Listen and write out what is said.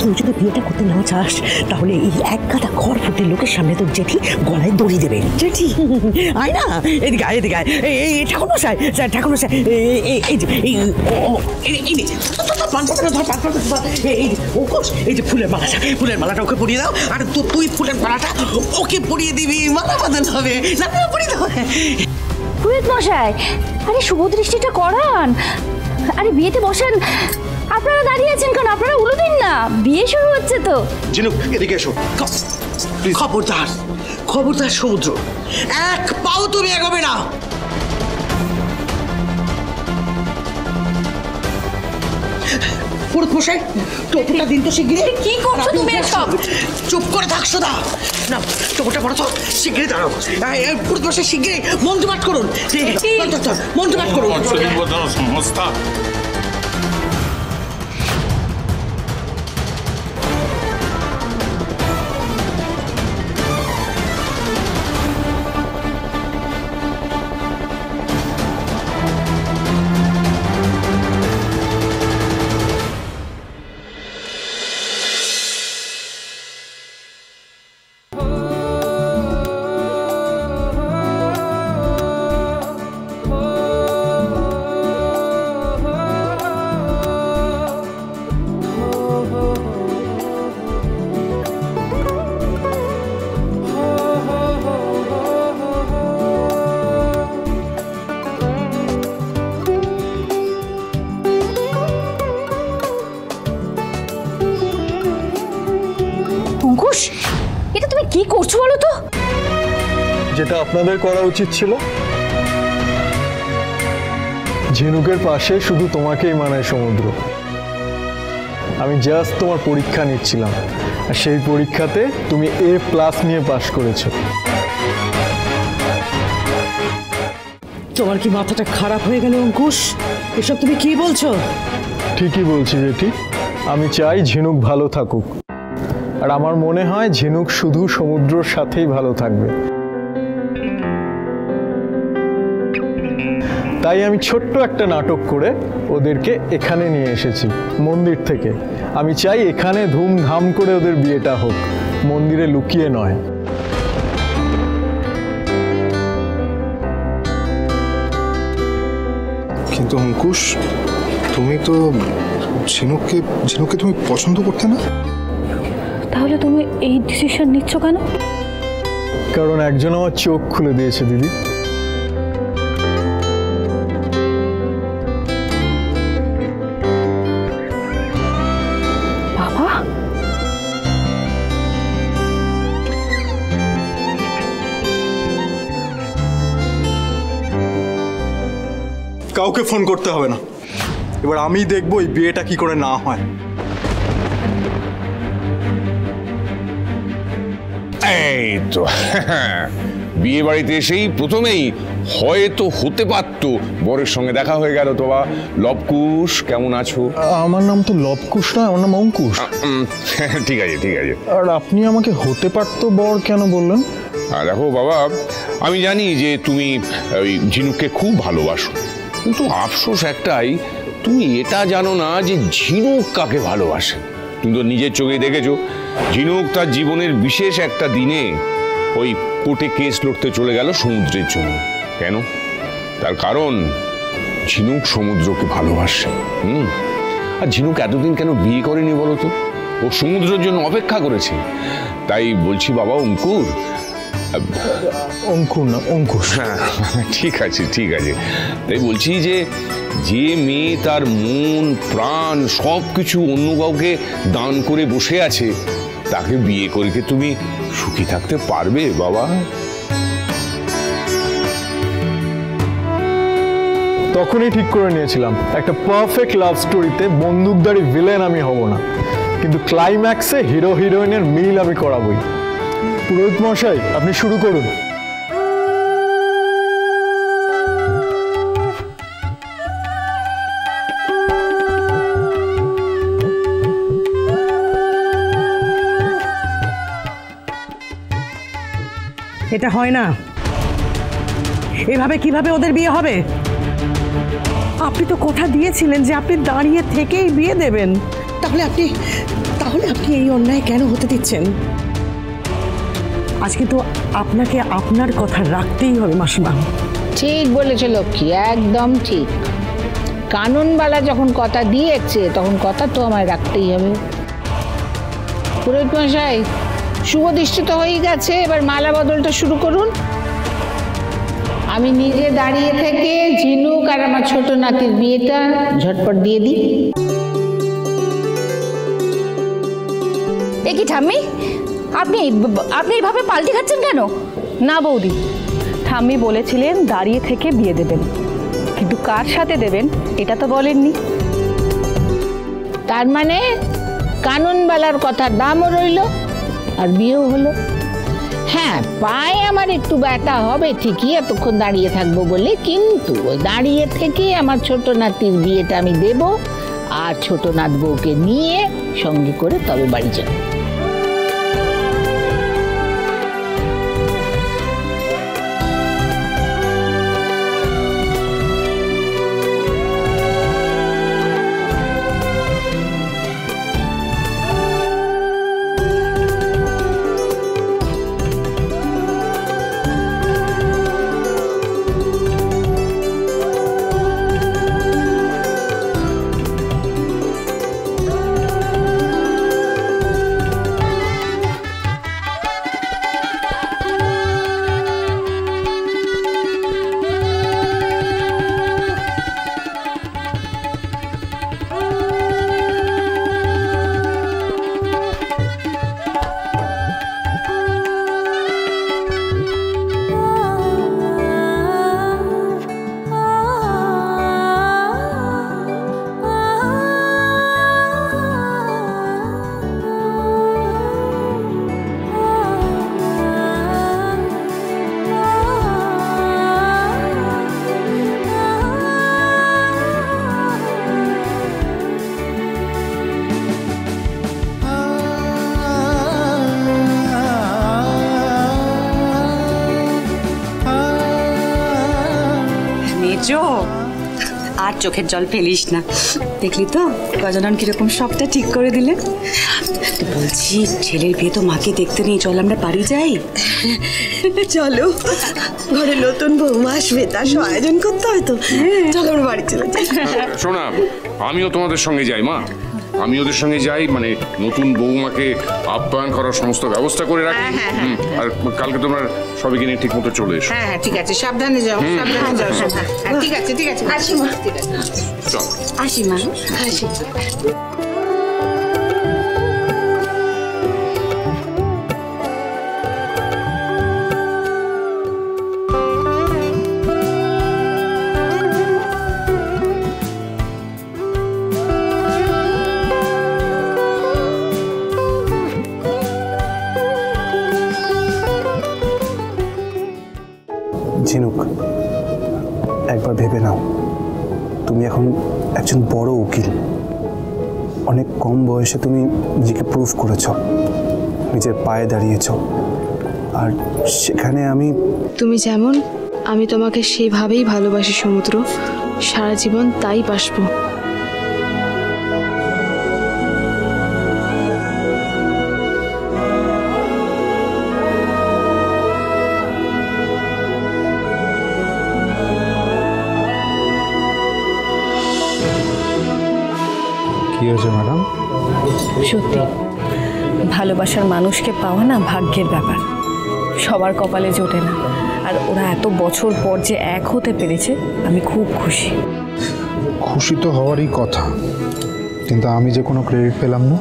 তুই যদি বিয়েটা করতে না চাস তাহলে এই এক গাদা খড়ফুটে লোকের সামনে তোর জেঠি গলায় দড়ি দেবে। জেঠি আয় না, এদিকে আয়, এদিকে আয়। এই ঠাকুর মশাই, ঠাকুর মশাই, এই যে ফুলের মালাটা ওকে পরিয়ে দাও, আর তুই ফুলের মালাটা ওকে পরিয়ে দিবি। মালা বাঁধানো হবে, না পরিয়ে দাও। পুরোহিত মশাই, আরে শুভ দৃষ্টিটা করান, আরে বিয়েতে বসেন। আপনারা দাঁড়িয়ে আছেন কেন? আপনারা উলু দিন না, বিয়ে শুরু হচ্ছে তো। ঝিনুক এদিকে এসো। খবরদার খবরদার সমুদ্র, এক পাও তুমি এগোবে না। পুরোহিত মশাই, টোপটা দিন তো শিগগিরই। কি করছো তুমি এসব? চুপ করে থাকছো না, না টোপটা পড়ো তো, শিগগিরই দাঁড়াও। পুরোহিত মশাই শিগগিরই মন্ত্রপাঠ করুন, মন্ত্রপাঠ করুন। সংস্থা অঙ্কুশ, এটা তুমি কি করছো বলো তো? যেটা আপনাদের করা উচিত ছিল। ঝিনুকের পাশে শুধু তোমাকেই মানায় সমুদ্র। আমি জাস্ট তোমার পরীক্ষা নিচ্ছিলাম, আর সেই পরীক্ষাতে তুমি A+ নিয়ে পাশ করেছো। তোমার কি মাথাটা খারাপ হয়ে গেল অঙ্কুশ? এসব তুমি কি বলছো? ঠিকই বলছি জেঠি, আমি চাই ঝিনুক ভালো থাকুক, আর আমার মনে হয় ঝিনুক শুধু সমুদ্রের সাথেই ভালো থাকবে। তাই আমি ছোট্ট একটা নাটক করে ওদেরকে এখানে নিয়ে এসেছি, মন্দির থেকে। আমি চাই এখানে ধুমধাম করে ওদের বিয়েটা হোক, মন্দিরে লুকিয়ে নয়। কিন্তু অঙ্কুশ, তুমি তো ঝিনুককে তুমি পছন্দ করতে না। তাহলে তুমি এই ডিসিশন নিচ্ছ কেন? কারণ একজন আমার চোখ খুলে দিয়েছে দিদি। বাবা, কাউকে ফোন করতে হবে না, এবার আমি দেখবো এই বিয়েটা কি করে না হয়। এই তো বিয়ে বাড়িতে এসেই প্রথমেই হয়তো হতে পারতো বরের সঙ্গে দেখা হয়ে গেল। তো বা লবকুশ, কেমন আছো? আমার নাম তো লবকুশ না, আমার নাম অঙ্কুশ। ঠিক আছে ঠিক আছে। আর আপনি আমাকে হতে পারতো বর কেন বললেন? দেখো বাবা, আমি জানি যে তুমি ওই ঝিনুককে খুব ভালোবাসো, কিন্তু আফসোস একটাই, তুমি এটা জানো না যে ঝিনুক কাকে ভালোবাসে। তুমি তো নিজের চোখে দেখেছো, ঝিনুক তার জীবনের বিশেষ একটা দিনে ওই কোর্টে কেস লড়তে চলে গেল সমুদ্রের জন্য। কেন? তার কারণ ঝিনুক সমুদ্রকে ভালোবাসে। আর ঝিনুক এতদিন কেন বিয়ে করেনি বলো তো? ও সমুদ্রের জন্য অপেক্ষা করেছে। তাই বলছি বাবা অঙ্কুর, অঙ্কুর না অঙ্কুশ। হ্যাঁ ঠিক আছে ঠিক আছে। তাই বলছি যে যে মেয়ে তার মন প্রাণ সব কিছু অন্য কাউকে দান করে বসে আছে, তাকে বিয়ে করে তুমি সুখী থাকতে পারবে বাবা? তখনই ঠিক করে নিয়েছিলাম একটা পারফেক্ট লাভ স্টোরিতে বন্দুকধারী ভিলেন আমি হব না, কিন্তু ক্লাইম্যাক্সে হিরো হিরোইনের মিল আমি করাবই। পুরোহিত মশাই, আপনি শুরু করুন। এটা হয় না, এভাবে কিভাবে ওদের বিয়ে হবে? আপনি তো কথা দিয়েছিলেন যে আপনি দাঁড়িয়ে থেকেই বিয়ে দেবেন। তাহলে আপনি এই অন্যায় কেন হতে দিচ্ছেন? আজকে তো আপনাকে আপনার কথা রাখতেই হবে মাসিমা। ঠিক বলেছে লক্ষ্মী, একদম ঠিক। কানুনবালা যখন কথা দিয়েছে তখন কথা তো আমায় রাখতেই হবে। পুরোহিত মশাই, শুভ দৃষ্টি তো হয়ে গেছে, এবার মালা বদলটা শুরু করুন। আমি নিজে দাঁড়িয়ে থেকে ঝিনুক আর আমার ছোট নাতির বিয়েটা ঝটপট দিয়ে দিই। এ কি ঠাম্মি, আপনি আপনি এইভাবে পাল্টে খাচ্ছেন কেন? না বৌদি, ঠাম্মি বলেছিলেন দাঁড়িয়ে থেকে বিয়ে দেবেন, কিন্তু কার সাথে দেবেন এটা তো বলেননি। তার মানে কানুনবালার কথার দামও রইল আর বিয়েও হলো। হ্যাঁ, পায়ে আমার একটু ব্যথা হবে ঠিকই এতক্ষণ দাঁড়িয়ে থাকবো বলে, কিন্তু ওই দাঁড়িয়ে থেকে আমার ছোট নাতির বিয়েটা আমি দেব, আর ছোট নাত বউকে নিয়ে সঙ্গে করে তবে বাড়ি যাব। আর চোখের জল ফেলিস না, দেখলি তো গজানন কিরকম সবটা ঠিক করে দিলেন। বলছি ছেলের বিয়ে তো মাকে দেখতে নেই, চল আমরা বাড়ি যাই। চলো, ঘরে নতুন বৌমা আসবে, তার আয়োজন করতে হয় তো। চলো আমরা বাড়ি চলে যাই। শোনা, আমিও তোমাদের সঙ্গে যাই মা, আমি ওদের সঙ্গে যাই, মানে নতুন বৌমাকে আপ্যায়ন করার সমস্ত ব্যবস্থা করে রাখি। আর কালকে তোমরা সবাইকে নিয়ে ঠিক মতো চলে এসো। হ্যাঁ হ্যাঁ, ঠিক আছে, সাবধানে যাও, সাবধানে যাও। ঠিক আছে, ঠিক আছে, আসি মা, ঠিক আছে, চল। আসি মা, আসি। ঝিনুক, একবার ভেবে নাও, তুমি এখন একজন বড় উকিল। অনেক কম বয়সে তুমি নিজেকে প্রুভ করেছ, নিজের পায়ে দাঁড়িয়েছ, আর সেখানে আমি। তুমি যেমন, আমি তোমাকে সেইভাবেই ভালোবাসি সমুদ্র, সারা জীবন তাই বাসবো। কি হয়েছে ম্যাডাম? সত্যি ভালোবাসার মানুষকে পাওয়া না ভাগ্যের ব্যাপার, সবার কপালে জোটে না। আর ওরা এত বছর পর যে এক হতে পেরেছে, আমি খুব খুশি। খুশি তো হওয়ারই কথা, কিন্তু আমি যে কোনো ক্রেডিট পেলাম না।